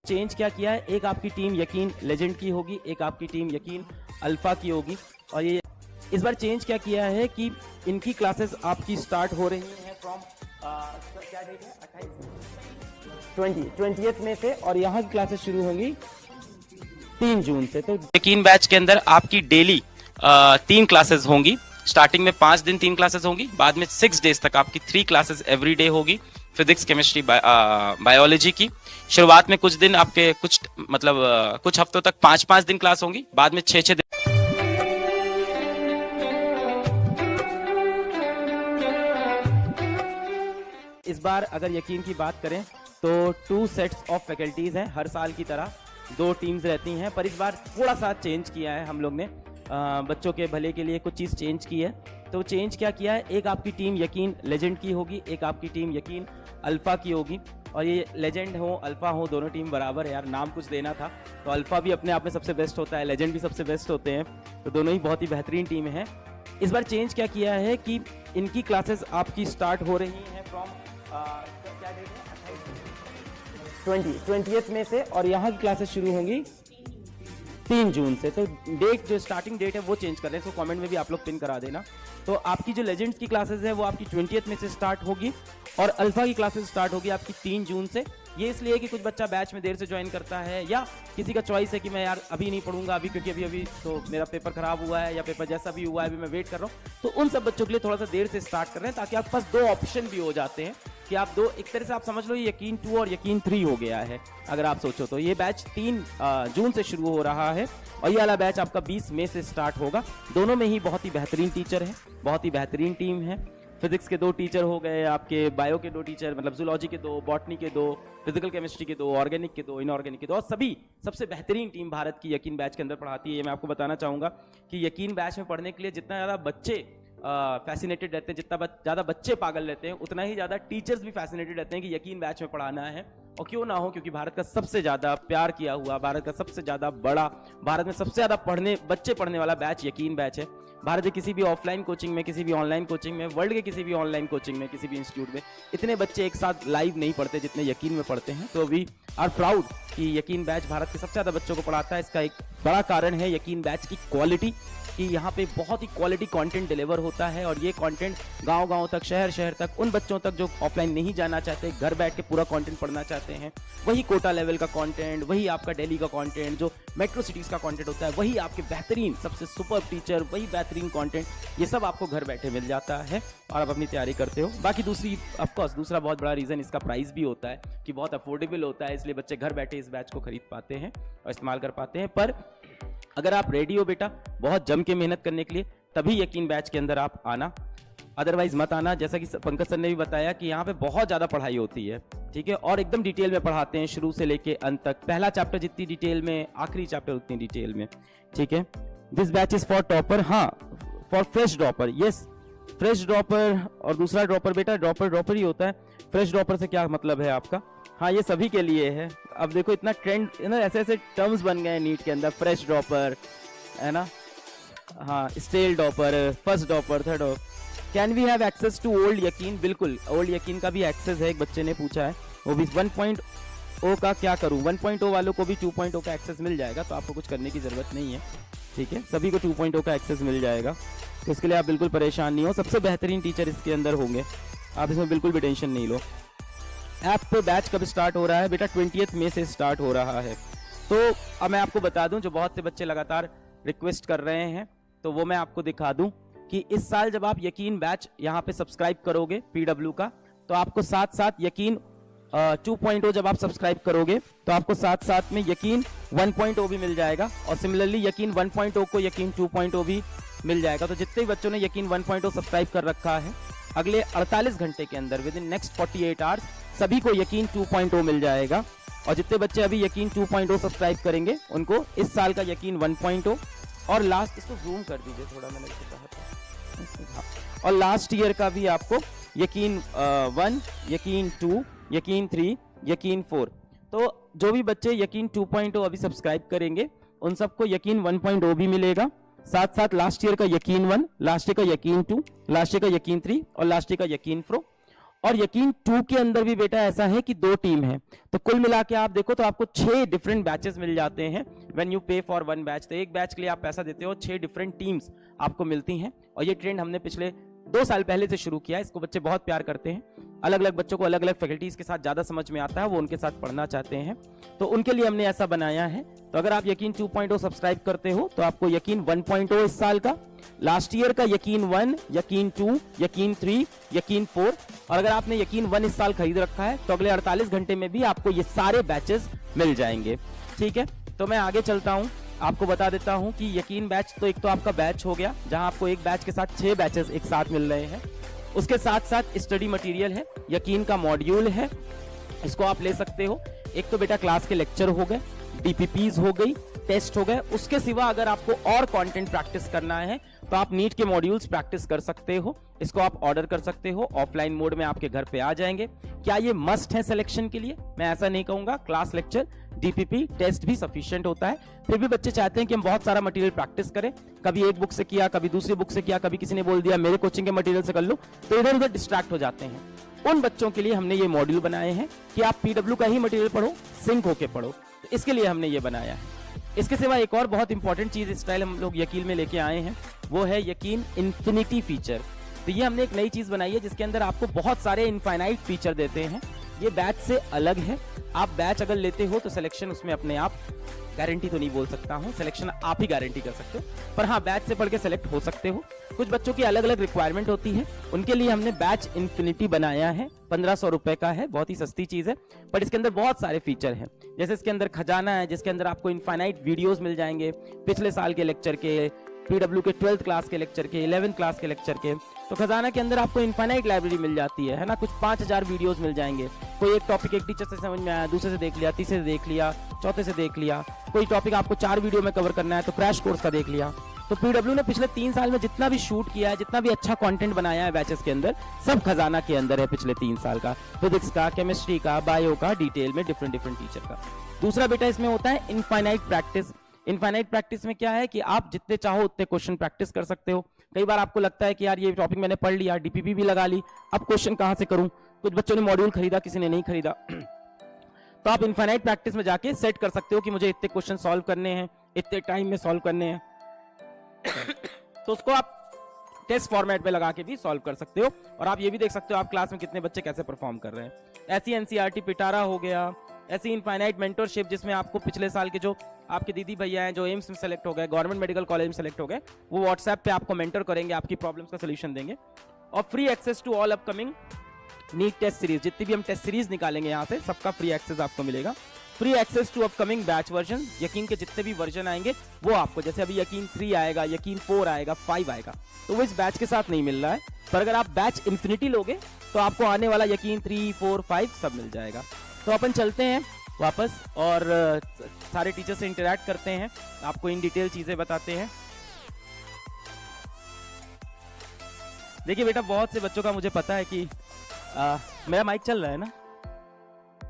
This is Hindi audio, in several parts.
चेंज क्या किया है, एक आपकी टीम यकीन लेजेंड की होगी, एक आपकी टीम यकीन अल्फा की होगी। और ये इस बार चेंज क्या किया है कि इनकी क्लासेस आपकी स्टार्ट हो रही हैं फ्रॉम क्या डेट है 20 में से, और यहाँ की क्लासेस शुरू होंगी 3 जून से। तो यकीन बैच के अंदर आपकी डेली 3 क्लासेस होंगी। स्टार्टिंग में 5 दिन 3 क्लासेस होंगी, बाद में 6 डेज तक आपकी 3 क्लासेस एवरी डे होगी। फिजिक्स, केमिस्ट्री, बायोलॉजी की शुरुआत में कुछ दिन आपके कुछ हफ्तों तक 5-5 दिन क्लास होंगी, बाद में 6-6 दिन। इस बार अगर यकीन की बात करें तो 2 सेट्स ऑफ फैकल्टीज हैं, हर साल की तरह 2 टीम्स रहती हैं, पर इस बार थोड़ा सा चेंज किया है हम लोग ने। बच्चों के भले के लिए कुछ चीज़ चेंज की है। तो चेंज क्या किया है, एक आपकी टीम यकीन लेजेंड की होगी, एक आपकी टीम यकीन अल्फा की होगी। और ये लेजेंड हो अल्फा हो दोनों टीम बराबर है यार, नाम कुछ देना था तो अल्फा भी अपने आप में सबसे बेस्ट होता है, लेजेंड भी सबसे बेस्ट होते हैं, तो दोनों ही बहुत ही बेहतरीन टीम है। इस बार चेंज क्या किया है कि इनकी क्लासेस आपकी स्टार्ट हो रही हैं फ्रॉम क्या डेट है 20 में से, और यहाँ की क्लासेस शुरू होंगी 3 जून से। तो डेट जो स्टार्टिंग डेट है वो चेंज कर रहे हैं, तो कमेंट में भी आप लोग पिन करा देना। तो आपकी जो लेजेंड्स की क्लासेस है वो आपकी 20 में से स्टार्ट होगी, और अल्फा की क्लासेस स्टार्ट होगी आपकी 3 जून से। ये इसलिए कि कुछ बच्चा बैच में देर से ज्वाइन करता है, या किसी का चॉइस है कि मैं यार अभी नहीं पढ़ूंगा अभी, क्योंकि अभी तो मेरा पेपर खराब हुआ है, या पेपर जैसा भी हुआ है अभी मैं वेट कर रहा हूँ। तो उन सब बच्चों के लिए थोड़ा सा देर से स्टार्ट कर रहे हैं, ताकि आपके पास 2 ऑप्शन भी हो जाते हैं कि आप एक तरह से आप समझ लो यकीन 2 और यकीन 3 हो गया है अगर आप सोचो तो। ये बैच 3 जून से शुरू हो रहा है, और ये वाला बैच आपका 20 मई से स्टार्ट होगा। दोनों में ही बहुत ही बेहतरीन टीचर है, बहुत ही बेहतरीन टीम है। फिजिक्स के 2 टीचर हो गए आपके, बायो के 2 टीचर, मतलब जूलॉजी के 2, बॉटनी के 2, फिजिकल केमिस्ट्री के 2, ऑर्गेनिक के 2, इनऑर्गेनिक के 2, और सभी सबसे बेहतरीन टीम भारत की यकीन बैच के अंदर पढ़ाती है। ये मैं आपको बताना चाहूँगा कि यकीन बैच में पढ़ने के लिए जितना ज़्यादा बच्चे फैसिनेटेड रहते हैं, जितना ज़्यादा बच्चे पागल रहते हैं, उतना ही ज़्यादा टीचर्स भी फैसिनेटेड रहते हैं कि यकीन बैच में पढ़ाना है। और क्यों ना हो, क्योंकि भारत का सबसे ज़्यादा प्यार किया हुआ, भारत का सबसे ज़्यादा बड़ा, भारत में सबसे ज़्यादा बच्चे पढ़ने वाला बैच यकीन बैच है। भारत के किसी भी ऑफलाइन कोचिंग में, किसी भी ऑनलाइन कोचिंग में, वर्ल्ड के किसी भी ऑनलाइन कोचिंग में, किसी भी इंस्टीट्यूट में इतने बच्चे एक साथ लाइव नहीं पढ़ते जितने यकीन में पढ़ते हैं। तो वी आर प्राउड कि यकीन बैच भारत के सबसे ज़्यादा बच्चों को पढ़ाता है। इसका एक बड़ा कारण है यकीन बैच की क्वालिटी, कि यहाँ पे बहुत ही क्वालिटी कंटेंट डिलीवर होता है, और ये कंटेंट गांव-गांव तक, शहर-शहर तक, उन बच्चों तक जो ऑफलाइन नहीं जाना चाहते, घर बैठ के पूरा कंटेंट पढ़ना चाहते हैं, वही कोटा लेवल का कंटेंट, वही आपका दिल्ली का कंटेंट, जो मेट्रो सिटीज़ का कंटेंट होता है, वही आपके बेहतरीन सबसे सुपर टीचर, वही बेहतरीन कंटेंट, ये सब आपको घर बैठे मिल जाता है और आप अपनी तैयारी करते हो। बाकी दूसरा बहुत बड़ा रीज़न इसका प्राइस भी होता है कि बहुत अफोर्डेबल होता है, इसलिए बच्चे घर बैठे इस बैच को खरीद पाते हैं और इस्तेमाल कर पाते हैं। पर अगर आप रेडी हो बेटा बहुत जम के मेहनत करने के लिए, तभी यकीन बैच के अंदर आप आना, अदरवाइज मत आना। जैसा कि पंकज सर ने भी बताया कि यहाँ पे बहुत ज़्यादा पढ़ाई होती है, ठीक है, और एकदम डिटेल में पढ़ाते हैं शुरू से लेके अंत तक। पहला चैप्टर जितनी डिटेल में, आखिरी चैप्टर उतनी डिटेल में, ठीक है। This batch is for topper, हाँ, for fresh dropper, yes, fresh dropper. और दूसरा ड्रॉपर बेटा ड्रॉपर ही होता है। फ्रेश ड्रॉपर से क्या मतलब है आपका? हाँ, ये सभी के लिए है। अब देखो इतना ट्रेंड है ना, ऐसे ऐसे टर्म्स बन गए हैं नीट के अंदर, फ्रेश ड्रॉपर है ना, हाँ, स्टेल dropper, first dropper, third dropper. Can we have access to old Yakeen? बिल्कुल, ओल्ड यकीन का भी एक्सेस है, एक बच्चे ने पूछा है, वो भी 1.0 का क्या करूं? 1.0 वालों को भी 2.0 का एक्सेस मिल जाएगा, तो आपको कुछ करने की जरूरत नहीं है, ठीक है, सभी को 2.0 का एक्सेस मिल जाएगा, तो इसके लिए आप बिल्कुल परेशान नहीं हो। सबसे बेहतरीन टीचर इसके अंदर होंगे, आप इसमें बिल्कुल भी टेंशन नहीं लो। ऐप पे बैच कब स्टार्ट हो रहा है बेटा? 20 मई से स्टार्ट हो रहा है। तो अब मैं आपको बता दूं, जो बहुत से बच्चे लगातार रिक्वेस्ट कर रहे हैं, तो वो मैं आपको दिखा दूं कि इस साल जब आप यकीन बैच यहाँ पे सब्सक्राइब करोगे PW का, तो आपको साथ साथ यकीन 2.0 जब आप सब्सक्राइब करोगे तो आपको साथ साथ में यकीन 1.0 भी मिल जाएगा, और सिमिलरली यकीन 1.0 को यकीन 2.0 भी मिल जाएगा। तो जितने भी बच्चों ने यकीन 1.0 सब्सक्राइब कर रखा है, अगले 48 घंटे के अंदर, विद इन नेक्स्ट 48 आवर्स, सभी को यकीन 2.0 मिल जाएगा। और जितने बच्चे अभी यकीन 2.0 सब्सक्राइब करेंगे उनको इस साल का यकीन 1.0, और लास्ट, इसको जूम कर दीजिए थोड़ा, मैंने कहा था, और लास्ट ईयर का भी आपको यकीन 1, यकीन 2, यकीन 3, यकीन 4। तो जो भी बच्चे यकीन 2.0 अभी सब्सक्राइब करेंगे उन सबको यकीन 1.0 भी मिलेगा, साथ साथ लास्ट ईयर का यकीन 1, लास्ट ईयर का यकीन 2, लास्ट ईयर का यकीन 3 और लास्ट ईयर का यकीन 4। और यकीन 2 के अंदर भी बेटा ऐसा है कि 2 टीम है, तो कुल मिला के आप देखो तो आपको 6 डिफरेंट बैचेस मिल जाते हैं व्हेन यू पे फॉर 1 बैच। तो एक बैच के लिए आप पैसा देते हो, 6 डिफरेंट टीम्स आपको मिलती हैं। और ये ट्रेंड हमने पिछले 2 साल पहले से शुरू किया है। इसको बच्चे बहुत प्यार करते हैं। अलग अलग बच्चों को अलग अलग फैकल्टीज के साथ ज़्यादा समझ में आता है, वो उनके साथ पढ़ना चाहते हैं, तो उनके लिए हमने ऐसा बनाया है। तो अगर आप यकीन 2.0 सब्सक्राइब करते हो तो आपको यकीन 1.0 इस साल का, लास्ट ईयर का यकीन 1, यकीन 2, यकीन 3, यकीन 4, और अगर आपने यकीन 1 इस साल खरीद रखा है तो अगले 48 घंटे में भी आपको ये सारे बैचेस मिल जाएंगे। ठीक है, तो मैं आगे चलता हूँ, आपको बता देता हूँ कि यकीन बैच तो एक तो आपका बैच हो गया जहां आपको एक बैच के साथ 6 बैचेस एक साथ मिल रहे हैं। उसके साथ साथ स्टडी मटेरियल है, यकीन का मॉड्यूल है, इसको आप ले सकते हो। एक तो बेटा क्लास के लेक्चर हो गए, डीपीपीज हो गई, टेस्ट हो गए। उसके सिवा अगर आपको और कंटेंट प्रैक्टिस करना है तो आप नीट के मॉड्यूल्स प्रैक्टिस कर सकते हो। इसको आप ऑर्डर कर सकते हो, ऑफलाइन मोड में आपके घर पे आ जाएंगे। क्या ये मस्ट है सिलेक्शन के लिए? मैं ऐसा नहीं कहूंगा। क्लास, लेक्चर, डीपीपी, टेस्ट भी सफिशिएंट होता है। फिर भी बच्चे चाहते हैं कि हम बहुत सारा मटेरियल प्रैक्टिस करें, कभी एक बुक से किया, कभी दूसरी बुक से किया, कभी किसी ने बोल दिया मेरे कोचिंग के मटेरियल से कर लो, तो इधर उधर डिस्ट्रैक्ट हो जाते हैं। उन बच्चों के लिए हमने ये मॉड्यूल बनाए हैं कि आप पीडब्ल्यू का ही मटेरियल पढ़ो, सिंक होके पढ़ो, तो इसके लिए हमने ये बनाया है। इसके सिवा एक और बहुत इंपॉर्टेंट चीज इस स्टाइल हम लोग यकीन में लेके आए हैं, वो है यकीन इन्फिनिटी फीचर। तो ये हमने एक नई चीज बनाई है जिसके अंदर आपको बहुत सारे इनफाइनाइट फीचर देते हैं। ये बैच से अलग है। आप बैच अगर लेते हो तो सिलेक्शन उसमें अपने आप, गारंटी तो नहीं बोल सकता हूं, सिलेक्शन आप ही गारंटी कर सकते हो, पर हाँ बैच से पढ़ के सेलेक्ट हो सकते हो। कुछ बच्चों की अलग अलग रिक्वायरमेंट होती है, उनके लिए हमने बैच इन्फिनिटी बनाया है। 1500 रुपए का है, बहुत ही सस्ती चीज है, पर इसके अंदर बहुत सारे फीचर हैं। जैसे इसके अंदर खजाना है, जिसके अंदर आपको इनफाइनाइट वीडियोस मिल जाएंगे, पिछले साल के लेक्चर के, पीडब्ल्यू के 12th क्लास के लेक्चर के, 11th क्लास के लेक्चर के। तो खजाना के अंदर आपको इनफाइनाइट लाइब्रेरी मिल जाती है ना, कुछ 5000 वीडियोस मिल जाएंगे। कोई एक टॉपिक एक टीचर से समझ में आया, दूसरे से देख लिया, तीसरे से देख लिया, चौथे से देख लिया। कोई टॉपिक आपको 4 वीडियो में कवर करना है तो क्रैश कोर्स का देख लिया। तो पीडब्ल्यू ने पिछले 3 साल में जितना भी शूट किया है, जितना भी अच्छा कंटेंट बनाया है बैचेस के अंदर, सब खजाना के अंदर है पिछले 3 साल का। फिजिक्स का, केमिस्ट्री का, बायो का, डिटेल में डिफरेंट टीचर का। दूसरा बेटा इसमें होता है इनफाइनाइट प्रैक्टिस। इनफाइनाइट प्रैक्टिस में क्या है कि आप जितने चाहो उतने क्वेश्चन प्रैक्टिस कर सकते हो। कई बार आपको लगता है कि यार ये टॉपिक मैंने पढ़ लिया, डीपीपी भी लगा ली, अब क्वेश्चन कहां से करूं। कुछ बच्चों ने मॉड्यूल खरीदा, किसी ने नहीं खरीदा तो आप इनफाइनाइट प्रैक्टिस में जाके सेट कर सकते हो कि मुझे इतने क्वेश्चन सॉल्व करने हैं, इतने टाइम में सॉल्व करने हैं तो उसको आप टेस्ट फॉर्मेट में लगा के भी सॉल्व कर सकते हो। और आप ये भी देख सकते हो आप क्लास में कितने बच्चे कैसे परफॉर्म कर रहे हैं। ऐसी एनसीईआरटी पिटारा हो गया, ऐसी इनफाइनाइट मेंटरशिप जिसमें आपको पिछले साल के जो आपके दीदी भैया हैं जो एम्स में सेलेक्ट हो गए, गवर्नमेंट मेडिकल कॉलेज में सेलेक्ट हो गए, वो व्हाट्सएप पे आपको मेंटर करेंगे, आपकी प्रॉब्लम्स का सोल्यूशन देंगे। और free access to all upcoming NEET test series, जितनी भी हम टेस्ट सीरीज निकालेंगे यहाँ से सबका फ्री एक्सेस आपको मिलेगा। Free access to upcoming batch version, Yakeen के जितने भी वर्जन आएंगे वो आपको, जैसे अभी यकीन 3 आएगा, यकीन 4 आएगा, 5 आएगा, तो वो इस बैच के साथ नहीं मिल रहा है। पर अगर आप बैच इन्फिनिटी लोगे तो आपको आने वाला यकीन 3, 4, 5 सब मिल जाएगा। तो अपन चलते हैं वापस और सारे टीचर से इंटरेक्ट करते हैं, आपको इन डिटेल चीजें बताते हैं। देखिए बेटा, बहुत से बच्चों का मुझे पता है कि मेरा माइक चल रहा है ना,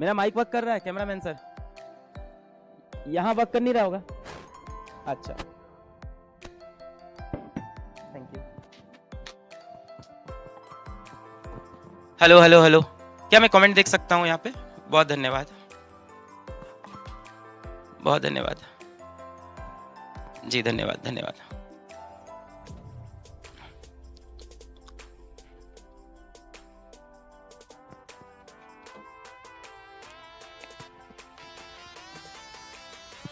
मेरा माइक वर्क कर रहा है कैमरामैन सर? यहां वर्क कर नहीं रहा होगा? अच्छा, thank you. Hello hello hello, क्या मैं कमेंट देख सकता हूं यहाँ पे? बहुत धन्यवाद, बहुत धन्यवाद जी, धन्यवाद धन्यवाद।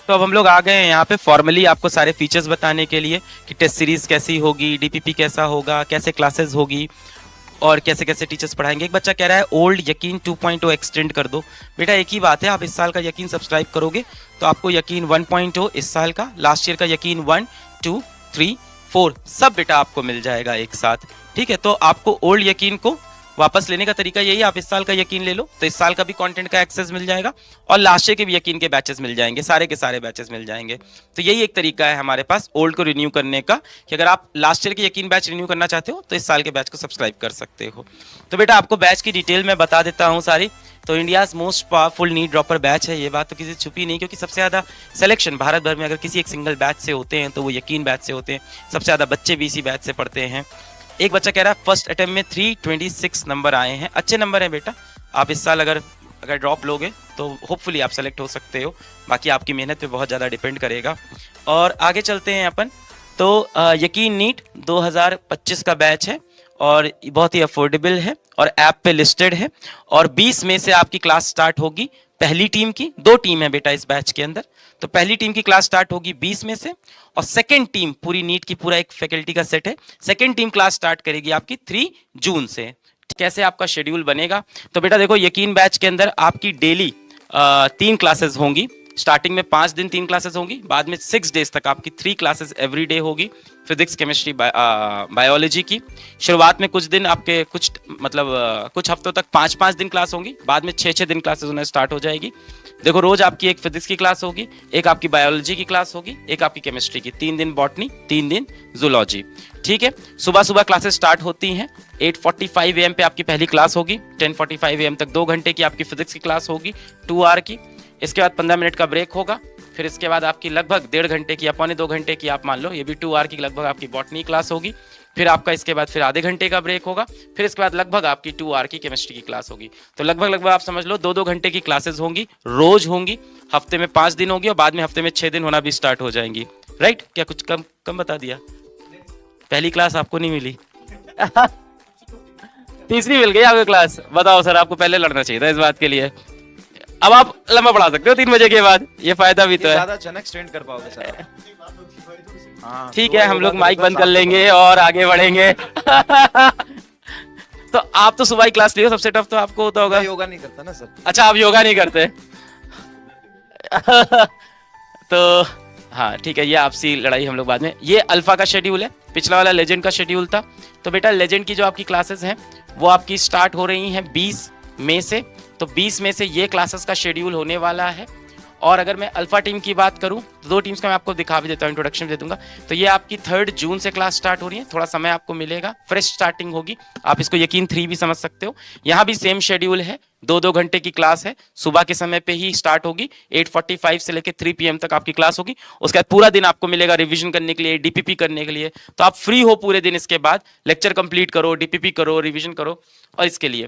तो अब हम लोग आ गए हैं यहाँ पे फॉर्मली आपको सारे फीचर्स बताने के लिए कि टेस्ट सीरीज कैसी होगी, डीपीपी कैसा होगा, कैसे क्लासेस होगी और कैसे कैसे टीचर्स पढ़ाएंगे। एक बच्चा कह रहा है ओल्ड यकीन 2.0 एक्सटेंड कर दो। बेटा एक ही बात है, आप इस साल का यकीन सब्सक्राइब करोगे तो आपको यकीन 1.0 इस साल का, लास्ट ईयर का यकीन 1, 2, 3, 4 सब बेटा आपको मिल जाएगा एक साथ। ठीक है, तो आपको ओल्ड यकीन को वापस लेने का तरीका यही, आप इस साल का यकीन ले लो तो इस साल का भी कंटेंट का एक्सेस मिल जाएगा और लास्ट ईयर के भी यकीन के बैचेस मिल जाएंगे, सारे के सारे बैचेस मिल जाएंगे। तो यही एक तरीका है हमारे पास ओल्ड को रिन्यू करने का कि अगर आप लास्ट ईयर के यकीन बैच रिन्यू करना चाहते हो तो इस साल के बैच को सब्सक्राइब कर सकते हो। तो बेटा आपको बैच की डिटेल में बता देता हूँ सारी। तो India's most powerful NEET dropper batch है, ये बात तो किसी छुपी नहीं, क्योंकि सबसे ज़्यादा सिलेक्शन भारत भर में अगर किसी एक सिंगल बैच से होते हैं तो वो यकीन बैच से होते हैं। सबसे ज़्यादा बच्चे भी इसी बैच से पढ़ते हैं। एक बच्चा कह रहा है फर्स्ट अटेम्प्ट में 326 नंबर आए हैं, अच्छे नंबर हैं बेटा। आप इस साल अगर ड्रॉप लोगे तो होपफुली आप सेलेक्ट हो सकते हो, बाकी आपकी मेहनत पे बहुत ज़्यादा डिपेंड करेगा। और आगे चलते हैं अपन, तो यकीन नीट 2025 का बैच है और बहुत ही अफोर्डेबल है और ऐप पे लिस्टेड है। और 20 में से आपकी क्लास स्टार्ट होगी पहली टीम की, 2 टीम है बेटा इस बैच के अंदर, तो पहली टीम की क्लास स्टार्ट होगी 20 में से, और सेकंड टीम पूरी नीट की पूरा एक फैकल्टी का सेट है, सेकंड टीम क्लास स्टार्ट करेगी आपकी 3 जून से। कैसे आपका शेड्यूल बनेगा, तो बेटा देखो यकीन बैच के अंदर आपकी डेली 3 क्लासेस होंगी। स्टार्टिंग में 5 दिन 3 क्लासेस होंगी, बाद में 6 डेज तक आपकी 3 क्लासेस एवरी डे होगी, फिजिक्स केमिस्ट्री बायोलॉजी की। शुरुआत में कुछ दिन आपके कुछ हफ्तों तक 5-5 दिन क्लास होंगी, बाद में 6-6 दिन क्लासेस होना स्टार्ट हो जाएगी। देखो रोज आपकी एक फिजिक्स की क्लास होगी, एक आपकी बायोलॉजी की क्लास होगी, एक आपकी केमिस्ट्री की, 3 दिन बॉटनी, 3 दिन जूलॉजी। ठीक है, सुबह सुबह क्लासेस स्टार्ट होती हैं 8:45 AM पे आपकी पहली क्लास होगी, 10:45 AM तक 2 घंटे की आपकी फिजिक्स की क्लास होगी 2 आवर की। इसके बाद 15 मिनट का ब्रेक होगा, फिर इसके बाद आपकी लगभग 1.5 घंटे की या 1.25-2 घंटे की आप मान लो, ये भी 2 आवर की लगभग आपकी बॉटनी क्लास होगी। फिर आपका इसके बाद फिर आधे घंटे का ब्रेक होगा, फिर इसके बाद लगभग आपकी 2 आवर की केमिस्ट्री की क्लास होगी। तो लगभग आप समझ लो 2-2 घंटे की क्लासेस होंगी, रोज होंगी, हफ्ते में 5 दिन होगी और बाद में हफ्ते में 6 दिन होना भी स्टार्ट हो जाएंगी। राइट, क्या कुछ कम बता दिया? पहली क्लास आपको नहीं मिली तीसरी मिल गई आपको क्लास, बताओ सर, आपको पहले लड़ना चाहिए था इस बात के लिए। अब आप लंबा पढ़ा सकते हो 3 बजे के बाद, ये फायदा भी तो है। ज्यादा अचानक स्टैंड कर पाओगे सर? ठीक है, हम लोग माइक बंद कर लेंगे और आगे बढ़ेंगे तो आप तो सुबह ही क्लास लियो, सबसे टफ तो आपको होता होगा। योगा नहीं करता ना सर। अच्छा, आप योगा नहीं करते तो हाँ ठीक है, ये आपसी लड़ाई हम लोग बाद में। ये अल्फा का शेड्यूल है, पिछला वाला लेजेंड का शेड्यूल था। तो बेटा लेजेंड की जो आपकी क्लासेस हैं वो आपकी स्टार्ट हो रही हैं 20 मई से, तो 20 में से ये क्लासेस का शेड्यूल होने वाला है। और अगर मैं अल्फा टीम की बात करूं तो 2 टीम्स का मैं आपको दिखा भी देता हूं, इंट्रोडक्शन दे दूंगा। तो ये आपकी 3 जून से क्लास स्टार्ट हो रही है, थोड़ा समय आपको मिलेगा, फ्रेश स्टार्टिंग होगी, आप इसको यकीन 3 भी समझ सकते हो। यहाँ भी सेम शेड्यूल है, 2-2 घंटे की क्लास है, सुबह के समय पे ही स्टार्ट होगी, 8:45 से लेकर 3 PM तक आपकी क्लास होगी। उसके बाद पूरा दिन आपको मिलेगा रिविजन करने के लिए, डीपीपी करने के लिए, तो आप फ्री हो पूरे दिन। इसके बाद लेक्चर कंप्लीट करो, डीपीपी करो, रिविजन करो और इसके लिए।